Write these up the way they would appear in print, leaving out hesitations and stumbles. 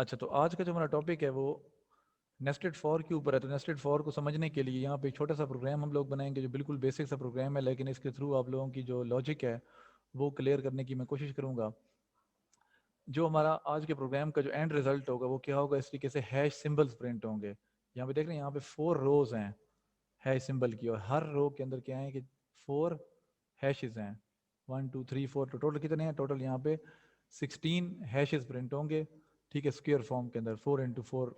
अच्छा, तो आज का जो हमारा टॉपिक है वो नेस्टेड फॉर के ऊपर है। तो नेस्टेड फॉर को समझने के लिए यहाँ पे एक छोटा सा प्रोग्राम हम लोग बनाएंगे जो बिल्कुल बेसिक सा प्रोग्राम है, लेकिन इसके थ्रू आप लोगों की जो लॉजिक है वो क्लियर करने की मैं कोशिश करूँगा। जो हमारा आज के प्रोग्राम का जो एंड रिजल्ट होगा वो क्या होगा, इस तरीके से हैश सिंबल्स प्रिंट होंगे। यहाँ पे देख रहे हैं, यहाँ पे 4 रोज हैं हैश सिंबल की, और हर रो के अंदर क्या है कि 4 हैशेस हैं। 1 2 3 4, तो टोटल कितने हैं? टोटल यहाँ पे 16 हैशेस प्रिंट होंगे। ठीक है, स्क्वायर फॉर्म के अंदर 4 इंटू 4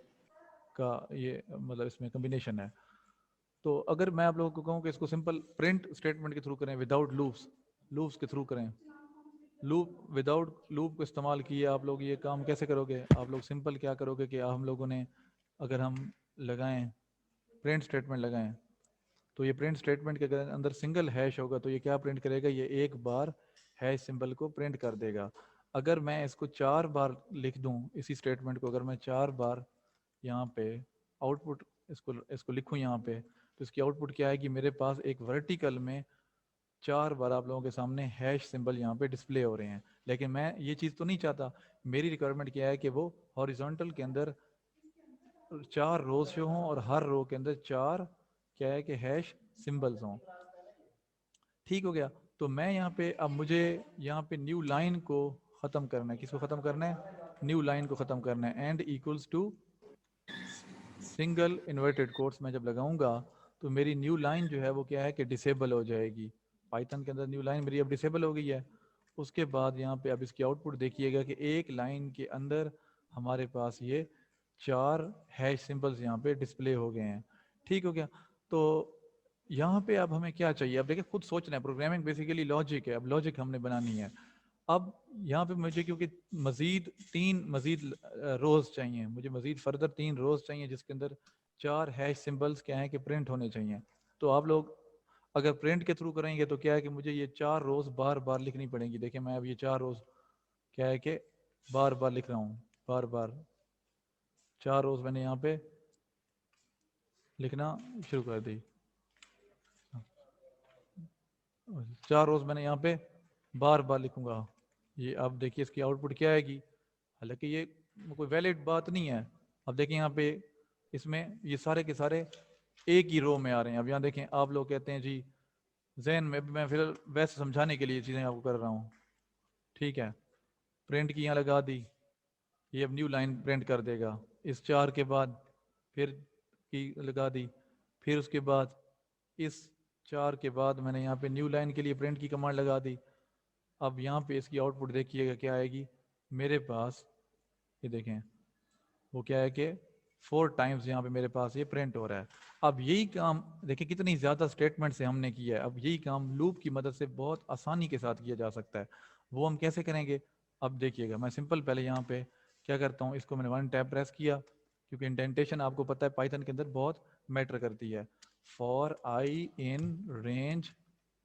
का ये मतलब इसमें कम्बिनेशन है। तो अगर मैं आप लोगों को कहूँ कि इसको सिंपल प्रिंट स्टेटमेंट के थ्रू करें विदाउट लूप्स, लूप्स के थ्रू करें, लूप विदाउट लूप को इस्तेमाल किए आप लोग ये काम कैसे करोगे? आप लोग सिंपल क्या करोगे कि हम लोगों ने अगर हम लगाएं प्रिंट स्टेटमेंट लगाएं, तो ये प्रिंट स्टेटमेंट के अंदर सिंगल हैश होगा तो ये क्या प्रिंट करेगा? ये एक बार हैश सिंबल को प्रिंट कर देगा। अगर मैं इसको 4 बार लिख दूं, इसी स्टेटमेंट को अगर मैं 4 बार यहाँ पे आउटपुट इसको इसको लिखूं यहाँ पे, तो इसकी आउटपुट क्या आएगी? मेरे पास एक वर्टिकल में 4 बार आप लोगों के सामने हैश सिंबल यहाँ पे डिस्प्ले हो रहे हैं। लेकिन मैं ये चीज़ तो नहीं चाहता, मेरी रिक्वायरमेंट क्या है कि वो हॉरिजॉन्टल के अंदर 4 रोज शो हों और हर रो के अंदर 4 क्या है कि हैश सिंबल्स हों। ठीक हो गया। तो मैं यहाँ पे अब मुझे यहाँ पे न्यू लाइन को ख़त्म करना है। किसको ख़त्म करना है? न्यू लाइन को ख़त्म करना है। And equals to single inverted quotes में जब लगाऊंगा तो मेरी न्यू लाइन जो है वो क्या है कि डिसेबल हो जाएगी। पाइथन के अंदर न्यू लाइन मेरी अब डिसेबल हो गई है। उसके बाद यहाँ पे अब इसकी आउटपुट देखिएगा कि एक लाइन के अंदर हमारे पास ये 4 हैश सिंबल्स यहाँ पे डिस्प्ले हो गए हैं। ठीक हो गया। तो यहाँ पे अब हमें क्या चाहिए? अब देखिए, खुद सोचना है, प्रोग्रामिंग बेसिकली लॉजिक है। अब लॉजिक हमने बनानी है। अब यहाँ पे मुझे क्योंकि मजीद रोज चाहिए, मुझे मजीद फर्दर 3 रोज चाहिए जिसके अंदर 4 हैश सिंबल्स क्या है कि प्रिंट होने चाहिए। तो आप लोग अगर प्रिंट के थ्रू करेंगे तो क्या है कि मुझे ये 4 रोज बार बार लिखनी पड़ेंगी। देखिए, मैं अब ये 4 रोज क्या है कि बार बार लिख रहा हूँ, बार बार 4 रोज मैंने यहाँ पे लिखना शुरू कर दी। 4 रोज मैंने यहाँ पे बार बार लिखूंगा। ये अब देखिए इसकी आउटपुट क्या आएगी। हालांकि ये कोई वैलिड बात नहीं है। अब देखिए यहाँ पे इसमें ये सारे के सारे एक ही रो में आ रहे हैं। अब यहाँ देखें, आप लोग कहते हैं जी जहन में, मैं फिर वैसे समझाने के लिए चीज़ें आपको कर रहा हूँ। ठीक है, प्रिंट की यहाँ लगा दी, ये अब न्यू लाइन प्रिंट कर देगा। इस 4 के बाद फिर की लगा दी, फिर उसके बाद इस 4 के बाद मैंने यहाँ पे न्यू लाइन के लिए प्रिंट की कमांड लगा दी। अब यहाँ पे इसकी आउटपुट देखिएगा क्या आएगी मेरे पास। ये देखें, वो क्या है कि 4 टाइम्स यहाँ पे मेरे पास ये प्रिंट हो रहा है। अब यही काम देखिए कितनी ज़्यादा स्टेटमेंट से हमने किया है। अब यही काम लूप की मदद से बहुत आसानी के साथ किया जा सकता है। वो हम कैसे करेंगे? अब देखिएगा, मैं सिंपल पहले यहाँ पे क्या करता हूँ, इसको मैंने 1 टैब प्रेस किया, क्योंकि इंडेंटेशन आपको पता है पाइथन के अंदर बहुत मैटर करती है। फॉर आई इन रेंज,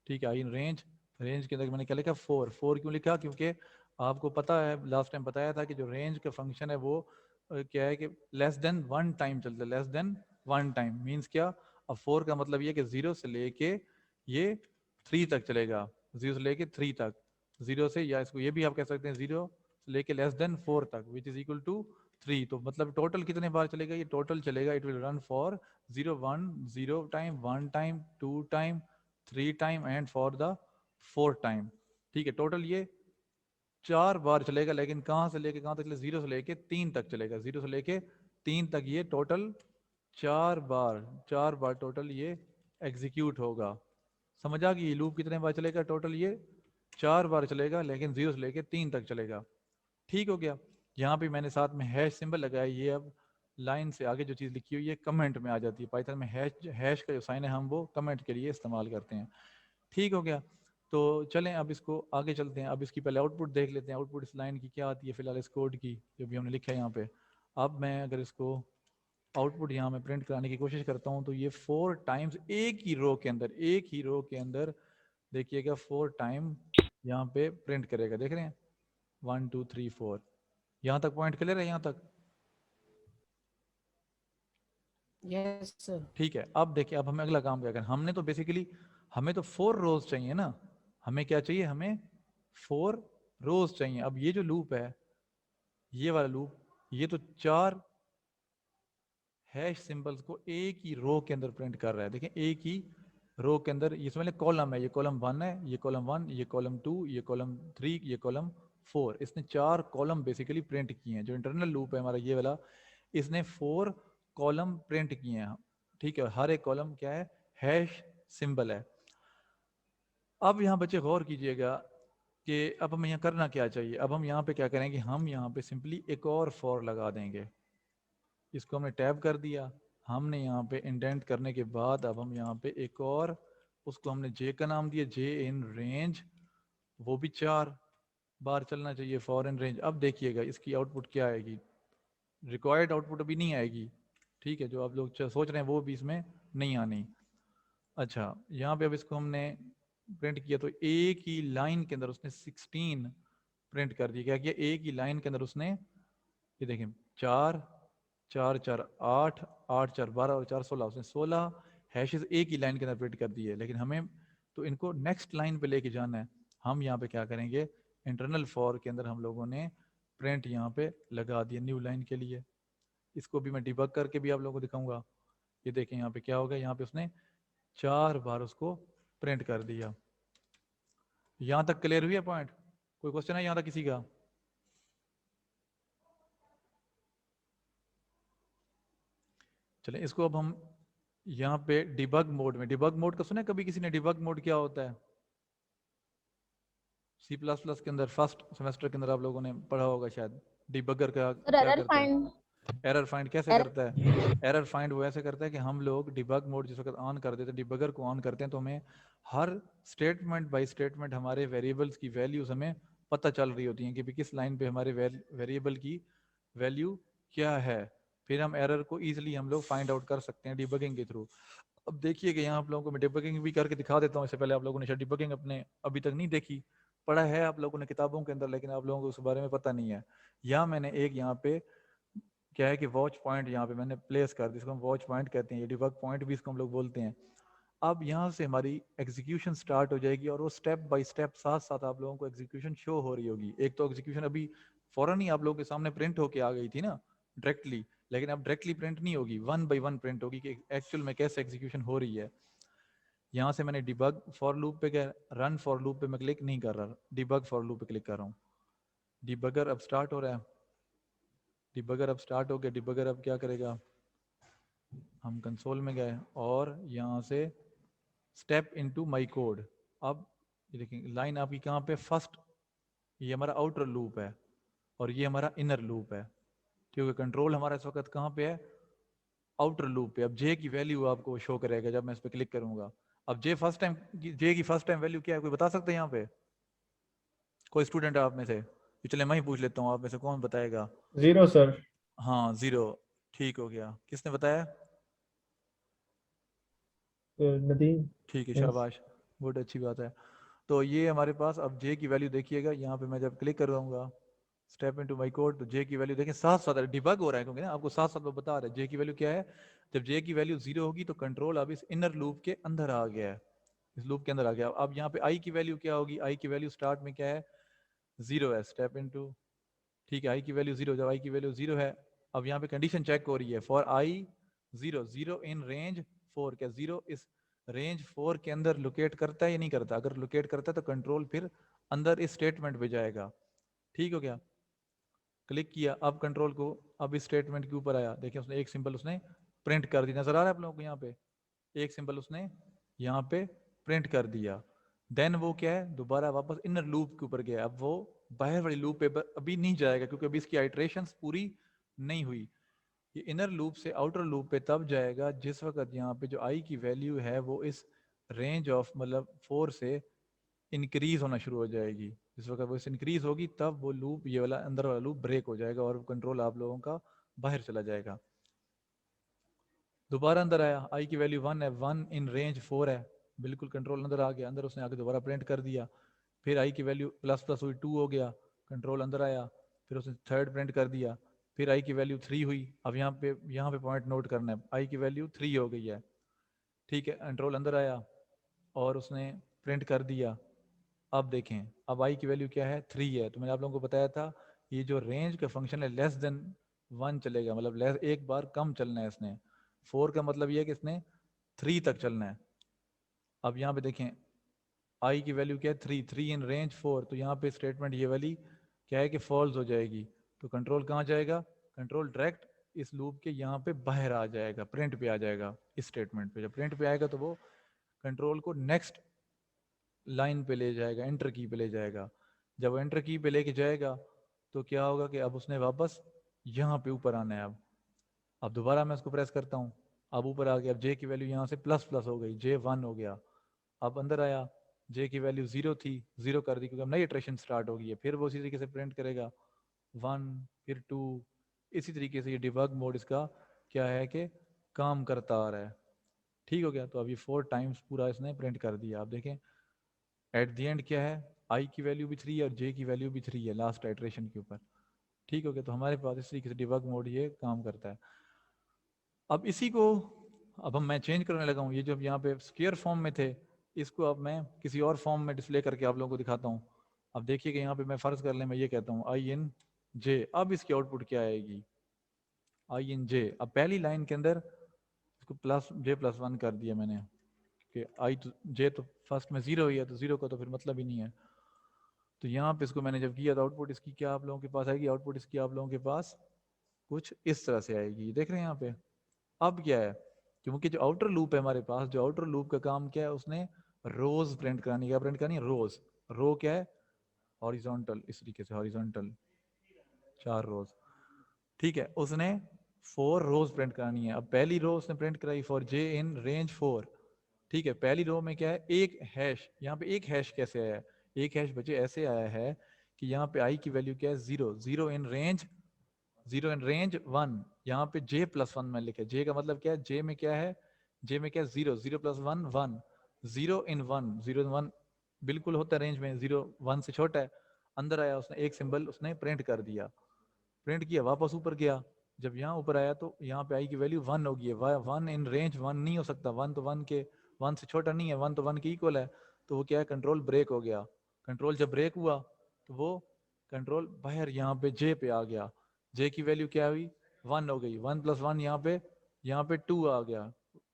ठीक है, आई इन रेंज, रेंज के अंदर मैंने क्या लिखा? 4। 4 क्यों लिखा? क्योंकि आपको पता है लास्ट टाइम बताया था कि जो रेंज का फंक्शन है वो क्या है कि लेस देन 1 टाइम चलता है। लेस देन 1 टाइम मीन्स क्या? अब 4 का मतलब ये कि 0 से लेके ये 3 तक चलेगा। 0 से लेके 3 तक, 0 से, या इसको ये भी आप कह सकते हैं 0 से लेके लेस देन 4 तक, विच इज इक्वल टू 3। तो मतलब टोटल कितने बार चलेगा? ये टोटल चलेगा, it will run for 0 1 0 time, 1 time, 2 time, 3 time and for the 4 time. ठीक है, टोटल ये 4 बार चलेगा। लेकिन कहाँ से लेके कहाँ तक चलेगा? 0 से लेके 3 तक चलेगा। 0 से लेके 3 तक ये टोटल 4 बार टोटल ये एग्जीक्यूट होगा। समझ आ गई? लूप कितने बार चलेगा? टोटल ये 4 बार चलेगा, लेकिन 0 से लेके 3 तक चलेगा। ठीक हो गया। यहाँ पे मैंने साथ में हैश सिंबल लगाया। ये अब लाइन से आगे जो चीज़ लिखी हुई है कमेंट में आ जाती है। पाइथन में हैश हैश का जो साइन है हम वो कमेंट के लिए इस्तेमाल करते हैं। ठीक हो गया। तो चलें अब इसको आगे चलते हैं। अब इसकी पहले आउटपुट देख लेते हैं। आउटपुट इस लाइन की क्या आती है फिलहाल, इस कोड की जो भी हमने लिखा है यहाँ पे। अब मैं अगर इसको आउटपुट यहाँ में प्रिंट कराने की कोशिश करता हूँ तो ये 4 टाइम्स एक ही रो के अंदर, एक ही रो के अंदर देखिएगा 4 टाइम यहाँ पे प्रिंट करेगा। देख रहे हैं 1 2 3 4। यहाँ तक पॉइंट क्लियर है? यहाँ तक यस सर। ठीक है। अब देखिए, अब हमें अगला काम क्या करना। हमने तो बेसिकली हमें तो 4 रोज चाहिए ना। हमें क्या चाहिए? हमें 4 रोज चाहिए। अब ये जो लूप है, ये वाला लूप ये तो 4 हैश सिंबल्स को एक ही रो के अंदर प्रिंट कर रहा है। देखें एक ही रो के अंदर, ये समझ लें कॉलम है, ये कॉलम 1 है, ये कॉलम 1, ये कॉलम 2, ये कॉलम 3, ये कॉलम 4। इसने 4 कॉलम बेसिकली प्रिंट किए हैं। जो इंटरनल लूप है हमारा ये वाला, इसने 4 कॉलम प्रिंट किए हैं। ठीक है, हर एक कॉलम क्या है, हैश सिंबल है। अब यहाँ बच्चे गौर कीजिएगा कि अब हमें यहाँ करना क्या चाहिए। अब हम यहाँ पे क्या करेंगे, हम यहाँ पे सिंपली एक और फॉर लगा देंगे। इसको हमने टैब कर दिया, हमने यहाँ पे इंडेंट करने के बाद अब हम यहाँ पे एक और, उसको हमने जे का नाम दिया, जे इन रेंज, वो भी 4 बार चलना चाहिए फॉर इन रेंज। अब देखिएगा इसकी आउटपुट क्या आएगी। रिक्वायर्ड आउटपुट अभी नहीं आएगी, ठीक है, जो आप लोग सोच रहे हैं वो भी इसमें नहीं आनी। अच्छा, यहाँ पे अब इसको हमने प्रिंट किया तो एक ही लाइन के अंदर उसने 16 प्रिंट कर दिया। क्या किया, एक ही लाइन के अंदर उसने, ये देखें 4 4 4 8 8 4 12 और 4 16, उसने 16 हैशेस एक ही लाइन के अंदर प्रिंट कर दिए। लेकिन हमें तो इनको नेक्स्ट लाइन पे लेके जाना है। हम यहाँ पे क्या करेंगे, इंटरनल फॉर के अंदर हम लोगों ने प्रिंट यहाँ पे लगा दिया न्यू लाइन के लिए। इसको भी मैं डिबग करके भी आप लोगों को दिखाऊंगा। ये देखें यहाँ पे क्या होगा, यहाँ पे उसने 4 बार उसको प्रिंट कर दिया। यहाँ तक क्लियर हुई है पॉइंट? कोई क्वेश्चन है यहाँ तक किसी का? चलें इसको अब हम यहाँ पे डिबग मोड में, डिबग मोड का सुना है कभी किसी ने? डिबग मोड क्या होता है? C++ के अंदर फर्स्ट सेमेस्टर के अंदर आप लोगों ने पढ़ा होगा शायद। डिबगर का सर क्या एरर करता है? फाइंड एरर फाइंड कैसे करता है? एरर फाइंड वो ऐसे करता है कि हम लोग डिबग मोड जिस वक्त ऑन कर देते हैं, डिबगर को ऑन करते हैं, तो हमें हर स्टेटमेंट बाय स्टेटमेंट हमारे वेरिएबल्स की वैल्यूज हमें पता चल रही होती हैं कि किस लाइन पे हमारे वेरिएबल की वैल्यू क्या है। फिर हम एरर को ईजिली हम लोग फाइंड आउट कर सकते हैं डिबगिंग के थ्रू। अब देखिए कि यहाँ आप लोगों को मैं डिबगिंग भी करके दिखा देता हूँ। इससे पहले आप लोगों ने शायद डिबगिंग अपने अभी तक नहीं देखी, पढ़ा है आप लोगों ने किताबों के अंदर, लेकिन आप लोगों को उस बारे में पता नहीं है। यहाँ मैंने एक यहाँ पे क्या है कि वॉच पॉइंट यहाँ पे मैंने प्लेस कर दी, इसको हम वॉच पॉइंट कहते हैं, ये डिबग पॉइंट भी इसको हम लोग बोलते हैं। अब यहाँ से हमारी एग्जीक्यूशन स्टार्ट हो जाएगी और वो स्टेप बाय स्टेप साथ साथ आप लोगों को एग्जीक्यूशन शो हो रही होगी। एक तो एग्जीक्यूशन अभी फौरन ही आप लोगों के सामने प्रिंट होके आ गई थी ना डायरेक्टली, लेकिन अब डायरेक्टली प्रिंट नहीं होगी, 1 बाय 1 प्रिंट होगी कि एक्चुअल में कैसे एग्जीक्यूशन हो रही है। यहाँ से मैंने डिबग फॉर लूप पे क्या, रन फॉर लूप पे मैं क्लिक नहीं कर रहा, डिबग फॉर लूप पे क्लिक कर रहा हूँ। डिबगर अब स्टार्ट हो रहा है, डिबगर अब स्टार्ट हो गया। डिबगर अब क्या करेगा, हम कंसोल में गए और यहाँ से स्टेप इनटू माय कोड। अब ये देखिए लाइन आपकी कहाँ पे, फर्स्ट, ये हमारा आउटर लूप है और ये हमारा इनर लूप है, क्योंकि कंट्रोल हमारा इस वक्त कहाँ पे है, आउटर लूप पे। अब जे की वैल्यू आपको शो करेगा जब मैं इस पर क्लिक करूंगा। अब जे की फर्स्ट टाइम वैल्यू क्या है, कोई बता सकते हैं यहाँ पे? कोई स्टूडेंट आप में से? चले मैं ही पूछ लेता हूँ, आप में से कौन बताएगा? 0 सर। हाँ 0, ठीक हो गया। किसने बताया? नदीम। ठीक है, Yes. शाबाश, गुड, अच्छी बात है। तो ये हमारे पास अब जे की वैल्यू देखिएगा, यहाँ पे मैं जब क्लिक करूँगा स्टेप इनटू माय कोड, तो जे की वैल्यू देखें साथ साथ डिबग हो रहा है, क्योंकि ना आपको साथ साथ वो बता रहा है जे की वैल्यू क्या है। जब जे की वैल्यू 0 होगी तो कंट्रोल अब इस इनर लूप के अंदर आ गया है, इस लूप के अंदर आ गया। अब यहाँ पे आई की वैल्यू क्या होगी, आई की वैल्यू स्टार्ट में क्या है, 0 है, स्टेप इनटू, ठीक है, आई की वैल्यू 0, जब आई की वैल्यू 0 है, अब यहाँ पे कंडीशन चेक हो रही है, फॉर आई 0, 0 इन रेंज 4, क्या 0 इस रेंज 4 के अंदर लोकेट करता है या नहीं करता? अगर लोकेट करता है तो कंट्रोल फिर अंदर इस स्टेटमेंट पे जाएगा। ठीक हो गया, क्लिक किया, अब कंट्रोल को अब इस स्टेटमेंट के ऊपर आया, देखिए उसने एक सिंबल उसने प्रिंट कर दी, नजर आ रहा है आप लोगों को यहाँ पे, एक सिंबल उसने यहाँ पे प्रिंट कर दिया। देन वो क्या है, दोबारा वापस इनर लूप के ऊपर गया। अब वो बाहर वाली लूप पे अभी नहीं जाएगा, क्योंकि अभी इसकी आइट्रेशंस पूरी नहीं हुई। ये इनर लूप से आउटर लूप पे तब जाएगा जिस वक्त यहाँ पे जो आई की वैल्यू है वो इस रेंज ऑफ मतलब 4 से इंक्रीज होना शुरू हो जाएगी। जिस वक्त वो इस इंक्रीज होगी तब वो लूप, ये वाला अंदर वाला लूप ब्रेक हो जाएगा और कंट्रोल आप लोगों का बाहर चला जाएगा। दोबारा अंदर आया, आई की वैल्यू 1 है, 1 इन रेंज 4 है, बिल्कुल कंट्रोल अंदर आ गया, अंदर उसने आके दोबारा प्रिंट कर दिया। फिर आई की वैल्यू प्लस प्लस हुई 2 हो गया, कंट्रोल अंदर आया, फिर उसने थर्ड प्रिंट कर दिया। फिर आई की वैल्यू 3 हुई। अब यहाँ पे पॉइंट नोट करना है, आई की वैल्यू 3 हो गई है, ठीक है, कंट्रोल अंदर आया और उसने प्रिंट कर दिया। अब देखें, अब आई की वैल्यू क्या है, 3 है। तो मैंने आप लोगों को बताया था ये जो रेंज का फंक्शन है लेस देन 1 चलेगा, मतलब एक बार कम चलना है इसने। 4 का मतलब ये है कि इसने 3 तक चलना है। अब यहाँ पे देखें आई की वैल्यू क्या है 3, 3 इन रेंज 4, तो यहाँ पे स्टेटमेंट ये वाली क्या है कि फॉल्स हो जाएगी। तो कंट्रोल कहाँ जाएगा, कंट्रोल डायरेक्ट इस लूप के यहाँ पे बाहर आ जाएगा, प्रिंट पे आ जाएगा इस स्टेटमेंट पे। जब प्रिंट पे आएगा तो वो कंट्रोल को नेक्स्ट लाइन पे ले जाएगा, एंटर की पे ले जाएगा। जब एंटर की पे लेके जाएगा तो क्या होगा कि अब उसने वापस यहाँ पे ऊपर आना है। अब दोबारा मैं इसको प्रेस करता हूँ, अब ऊपर आ गया। अब जे की वैल्यू यहाँ से प्लस प्लस हो गई, जे 1 हो गया। अब अंदर आया, जे की वैल्यू 0 थी, 0 कर दी क्योंकि अब नई इटरेशन स्टार्ट हो गई है। फिर वो उसी तरीके से प्रिंट करेगा 1, फिर 2, इसी तरीके से ये डिबग मोड इसका क्या है कि काम करता आ रहा है। ठीक हो गया। तो अभी 4 टाइम्स पूरा इसने प्रिंट कर दिया। आप देखें एट द एंड क्या है, आई की वैल्यू भी 3 है और जे की वैल्यू भी 3 है लास्ट इटरेशन के ऊपर। ठीक हो गया। तो हमारे पास इस तरीके से डिबग मोड ये काम करता है। अब इसी को अब मैं चेंज करने लगा हूँ। ये जो यहाँ पे स्क्वायर फॉर्म में थे, इसको अब मैं किसी और फॉर्म में डिस्प्ले करके आप लोगों को दिखाता हूँ। अब देखिए कि यहाँ पे मैं फर्ज कर लें, मैं ये कहता हूँ आई इन जे, अब इसकी आउटपुट क्या आएगी, आई इन जे। अब पहली लाइन के अंदर इसको प्लस जे प्लस 1 कर दिया मैंने कि आई तो जे तो फर्स्ट में 0 ही है, तो 0 का तो फिर मतलब ही नहीं है। तो यहाँ पे इसको मैंने जब किया तो आउटपुट इसकी क्या आप लोगों के पास आएगी, आउटपुट इसकी आप लोगों के पास कुछ इस तरह से आएगी। देख रहे हैं यहाँ पे। अब क्या है, क्योंकि जो आउटर लूप है हमारे पास, जो आउटर लूप का काम क्या है, उसने रोज प्रिंट करानी। क्या प्रिंट करानी है, रोज। रो क्या है, हॉरिजॉन्टल, इस तरीके से हॉरिजॉन्टल 4 रोज। ठीक है, उसने 4 रोज प्रिंट करानी है। अब पहली रो उसने प्रिंट कराई फॉर जे इन रेंज 4। ठीक है, पहली रो में क्या है, एक हैश। यहाँ पे एक हैश कैसे आया है, एक हैश बच्चे ऐसे आया है कि यहाँ पे आई की वैल्यू क्या है 0, 0 इन रेंज, 0 इन रेंज 1। यहाँ पे j प्लस 1 में लिखे, j का मतलब क्या है, j में क्या है, j में क्या है 0, 0 प्लस 1 1, 0 इन 1, 0 इन 1 बिल्कुल होता है रेंज में, 0 1 से छोटा है। अंदर आया, उसने एक सिंबल उसने प्रिंट कर दिया, प्रिंट किया, वापस ऊपर गया। जब यहाँ ऊपर आया तो यहाँ पे आई की वैल्यू 1 होगी। 1 इन रेंज 1 नहीं हो सकता, 1 तो 1 के 1 से छोटा नहीं है, 1 तो 1 के इक्वल है। तो वो क्या है, कंट्रोल ब्रेक हो गया। कंट्रोल जब ब्रेक हुआ तो वो कंट्रोल बाहर यहाँ पे जे पे आ गया। जे की वैल्यू क्या हुई, 1 हो गई। 1 प्लस 1 यहाँ पे 2 आ गया,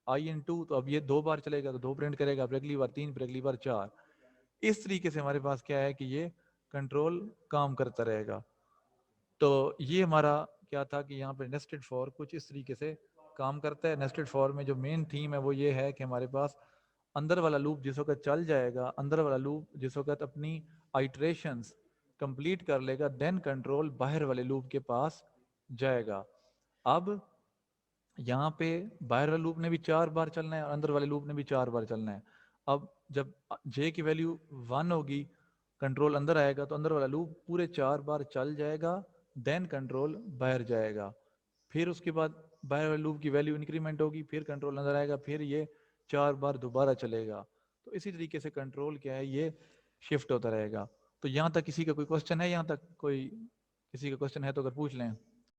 आई इन 2। तो अब ये 2 बार चलेगा तो 2 प्रिंट करेगा, फिर अगली बार 3, फिर अगली बार 4। इस तरीके से हमारे पास क्या है कि ये कंट्रोल काम करता रहेगा। तो ये हमारा क्या था कि यहाँ पे नेस्टेड फॉर कुछ इस तरीके से काम करता है। नेस्टेड फॉर में जो मेन थीम है वो ये है कि हमारे पास अंदर वाला लूप जिस वक्त चल जाएगा, अंदर वाला लूप जिस वक्त अपनी आइट्रेशंस कंप्लीट कर लेगा, देन कंट्रोल बाहर वाले लूप के पास जाएगा। अब यहाँ पे बाहर वाले लूप ने भी 4 बार चलना है और अंदर वाले लूप ने भी 4 बार चलना है। अब जब जे की वैल्यू 1 होगी, कंट्रोल अंदर आएगा तो अंदर वाला लूप पूरे 4 बार चल जाएगा, देन कंट्रोल बाहर जाएगा। फिर उसके बाद बाहर वाले लूप की वैल्यू इंक्रीमेंट होगी, फिर कंट्रोल अंदर आएगा, फिर ये 4 बार दोबारा चलेगा। तो इसी तरीके से कंट्रोल क्या है, ये शिफ्ट होता रहेगा। तो यहाँ तक किसी का कोई क्वेश्चन है, यहाँ तक कोई किसी का क्वेश्चन है तो अगर पूछ लें।